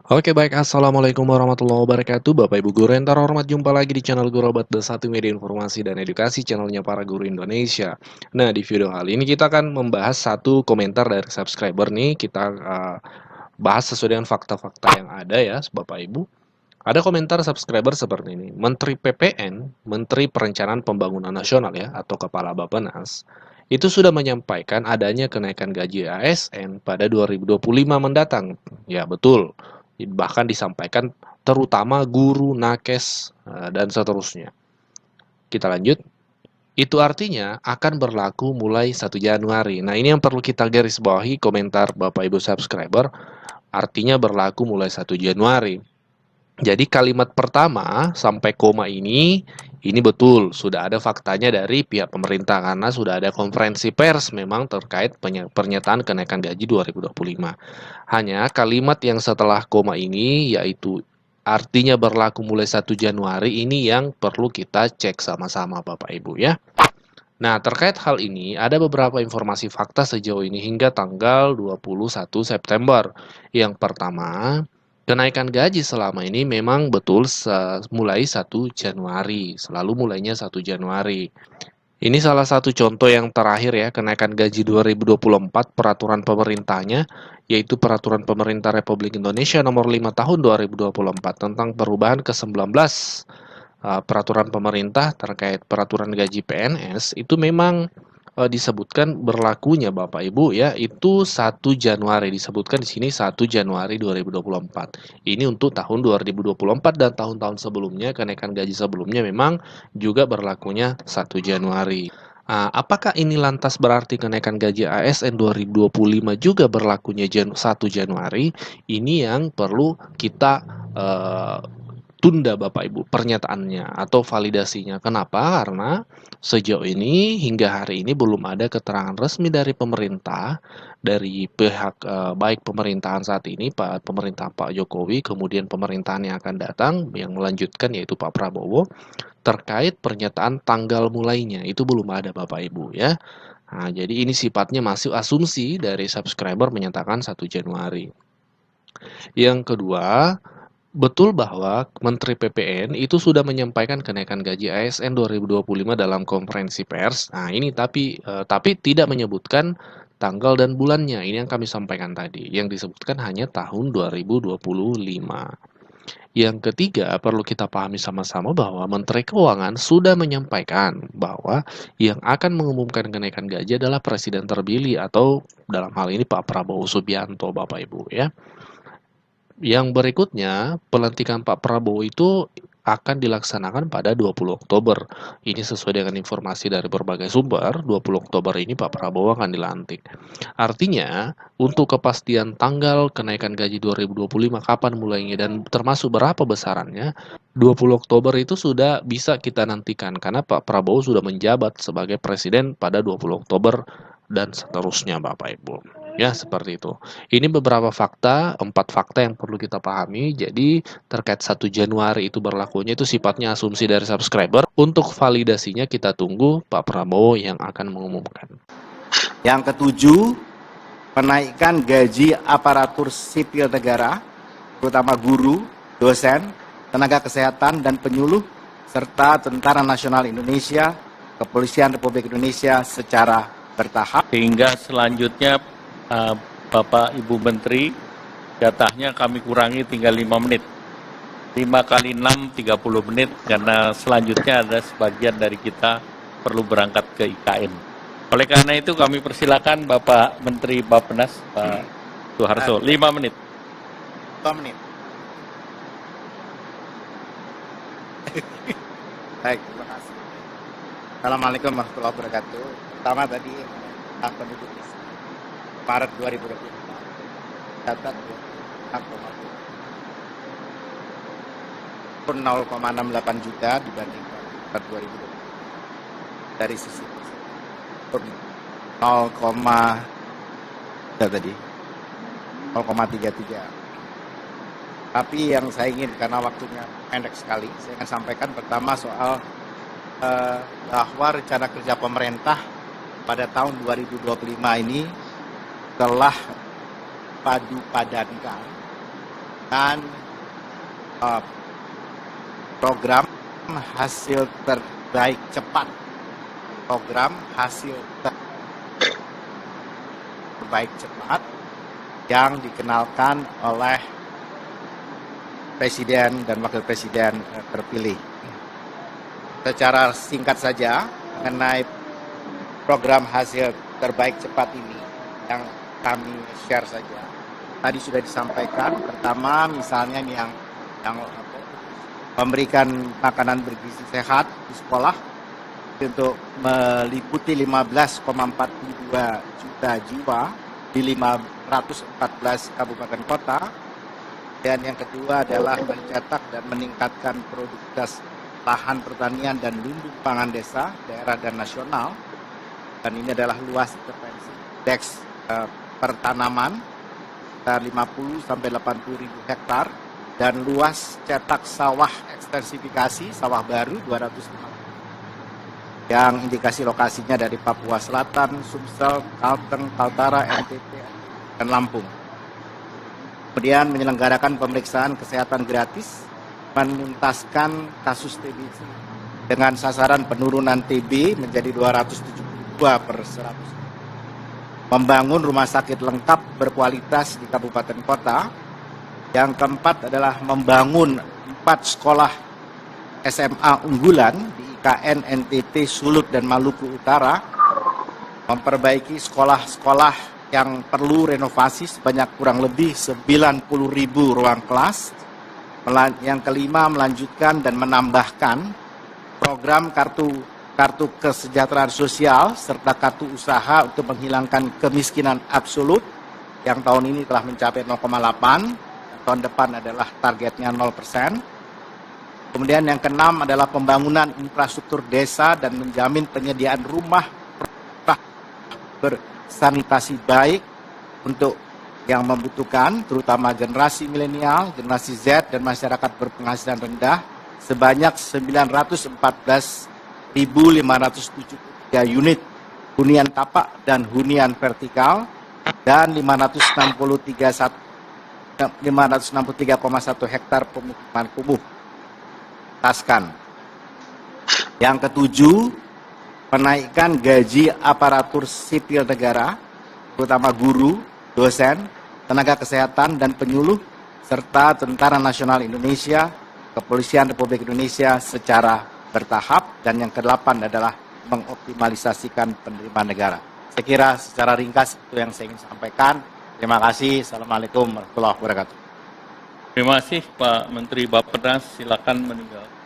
Oke baik, Assalamualaikum warahmatullahi wabarakatuh Bapak Ibu Guru yang terhormat, jumpa lagi di channel Guru Obat The 1 Media Informasi dan Edukasi, channelnya para guru Indonesia. Nah, di video kali ini kita akan membahas satu komentar dari subscriber nih. Kita bahas sesuai dengan fakta-fakta yang ada ya Bapak Ibu. Ada komentar subscriber seperti ini: Menteri PPN, Menteri Perencanaan Pembangunan Nasional ya, atau Kepala Bappenas, itu sudah menyampaikan adanya kenaikan gaji ASN pada 2025 mendatang. Ya betul, bahkan disampaikan terutama guru, nakes, dan seterusnya. Kita lanjut. Itu artinya akan berlaku mulai 1 Januari. Nah, ini yang perlu kita garis bawahi komentar Bapak Ibu subscriber, artinya berlaku mulai 1 Januari. Jadi kalimat pertama sampai koma ini betul sudah ada faktanya dari pihak pemerintah karena sudah ada konferensi pers memang terkait pernyataan kenaikan gaji 2025. Hanya kalimat yang setelah koma ini yaitu artinya berlaku mulai 1 Januari ini yang perlu kita cek sama-sama Bapak Ibu ya. Nah, terkait hal ini, ada beberapa informasi fakta sejauh ini hingga tanggal 21 September. Yang pertama, kenaikan gaji selama ini memang betul mulai 1 Januari, selalu mulainya 1 Januari. Ini salah satu contoh yang terakhir ya, kenaikan gaji 2024 peraturan pemerintahnya, yaitu Peraturan Pemerintah Republik Indonesia Nomor 5 Tahun 2024 tentang perubahan ke-19 peraturan pemerintah terkait peraturan gaji PNS itu memang disebutkan berlakunya Bapak Ibu ya itu 1 Januari, disebutkan di sini 1 Januari 2024. Ini untuk tahun 2024 dan tahun-tahun sebelumnya, kenaikan gaji sebelumnya memang juga berlakunya 1 Januari. Apakah ini lantas berarti kenaikan gaji ASN 2025 juga berlakunya 1 Januari? Ini yang perlu kita eh, tunda Bapak Ibu pernyataannya atau validasinya. Kenapa? Karena sejauh ini hingga hari ini belum ada keterangan resmi dari pemerintah, dari pihak baik pemerintahan saat ini pemerintah Pak Jokowi, kemudian pemerintahan yang akan datang yang melanjutkan yaitu Pak Prabowo, terkait pernyataan tanggal mulainya itu belum ada Bapak Ibu ya. Nah, jadi ini sifatnya masih asumsi dari subscriber menyatakan 1 Januari. Yang kedua, betul bahwa Menteri PPN itu sudah menyampaikan kenaikan gaji ASN 2025 dalam konferensi pers. Nah, ini tapi tidak menyebutkan tanggal dan bulannya. Ini yang kami sampaikan tadi. Yang disebutkan hanya tahun 2025. Yang ketiga, perlu kita pahami sama-sama bahwa Menteri Keuangan sudah menyampaikan bahwa yang akan mengumumkan kenaikan gaji adalah Presiden terpilih atau dalam hal ini Pak Prabowo Subianto, Bapak Ibu ya. Yang berikutnya, pelantikan Pak Prabowo itu akan dilaksanakan pada 20 Oktober. Ini sesuai dengan informasi dari berbagai sumber, 20 Oktober ini Pak Prabowo akan dilantik. Artinya, untuk kepastian tanggal kenaikan gaji 2025 kapan mulainya dan termasuk berapa besarannya, 20 Oktober itu sudah bisa kita nantikan karena Pak Prabowo sudah menjabat sebagai presiden pada 20 Oktober dan seterusnya Bapak Ibu. Ya, seperti itu. Ini beberapa fakta, 4 fakta yang perlu kita pahami. Jadi, terkait 1 Januari itu berlakunya itu sifatnya asumsi dari subscriber. Untuk validasinya kita tunggu Pak Prabowo yang akan mengumumkan. Yang ketujuh, menaikkan gaji aparatur sipil negara, terutama guru, dosen, tenaga kesehatan, dan penyuluh, serta Tentara Nasional Indonesia, Kepolisian Republik Indonesia secara bertahap. Sehingga selanjutnya Bapak Ibu Menteri, jatahnya kami kurangi tinggal 5 menit. 5 kali 6, 30 menit, karena selanjutnya ada sebagian dari kita perlu berangkat ke IKN. Oleh karena itu kami persilakan Bapak Menteri Bappenas, Pak Soeharto, 5 menit. 5 menit. Baik, terima kasih. Assalamualaikum warahmatullahi wabarakatuh. Pertama tadi, penduduk Maret 2024 catat 0,68 juta dibandingkan Maret 2020. Dari sisi 0,33. Tapi yang saya ingin, karena waktunya pendek sekali, saya akan sampaikan pertama soal bahwa rencana kerja pemerintah pada tahun 2025 ini telah padu padankan dan program hasil terbaik cepat. Program hasil terbaik cepat yang dikenalkan oleh Presiden dan Wakil Presiden terpilih. Secara singkat saja mengenai program hasil terbaik cepat ini yang kami share saja. Tadi sudah disampaikan, pertama misalnya yang memberikan makanan bergizi sehat di sekolah untuk meliputi 15,42 juta jiwa di 514 kabupaten kota. Dan yang kedua adalah mencetak dan meningkatkan produktivitas lahan pertanian dan lumbung pangan desa, daerah dan nasional. Dan ini adalah luas intervensi indeks pertanaman sekitar 50 sampai 80 ribu hektar dan luas cetak sawah ekstensifikasi sawah baru 250 yang indikasi lokasinya dari Papua Selatan, Sumsel, Kalteng, Kaltara, NTT, dan Lampung. Kemudian menyelenggarakan pemeriksaan kesehatan gratis, menuntaskan kasus TBC dengan sasaran penurunan TB menjadi 272 per 100. Membangun rumah sakit lengkap berkualitas di kabupaten kota. Yang keempat adalah membangun 4 sekolah SMA unggulan di IKN, NTT, Sulut, dan Maluku Utara. Memperbaiki sekolah-sekolah yang perlu renovasi sebanyak kurang lebih 90.000 ruang kelas. Yang kelima, melanjutkan dan menambahkan program kartu kesejahteraan sosial serta kartu usaha untuk menghilangkan kemiskinan absolut yang tahun ini telah mencapai 0,8, tahun depan adalah targetnya 0%. Kemudian yang keenam adalah pembangunan infrastruktur desa dan menjamin penyediaan rumah bersanitasi baik untuk yang membutuhkan, terutama generasi milenial, generasi Z, dan masyarakat berpenghasilan rendah, sebanyak 914.573 unit hunian tapak dan hunian vertikal, dan 563,1 hektar pemukiman kumuh. Yang ketujuh, menaikkan gaji aparatur sipil negara, terutama guru, dosen, tenaga kesehatan, dan penyuluh, serta Tentara Nasional Indonesia, Kepolisian Republik Indonesia secara bertahap. Dan yang kedelapan adalah mengoptimalisasikan penerimaan negara. Saya kira secara ringkas itu yang saya ingin sampaikan. Terima kasih. Assalamualaikum warahmatullahi wabarakatuh. Terima kasih Pak Menteri Bappenas, silakan meninggal.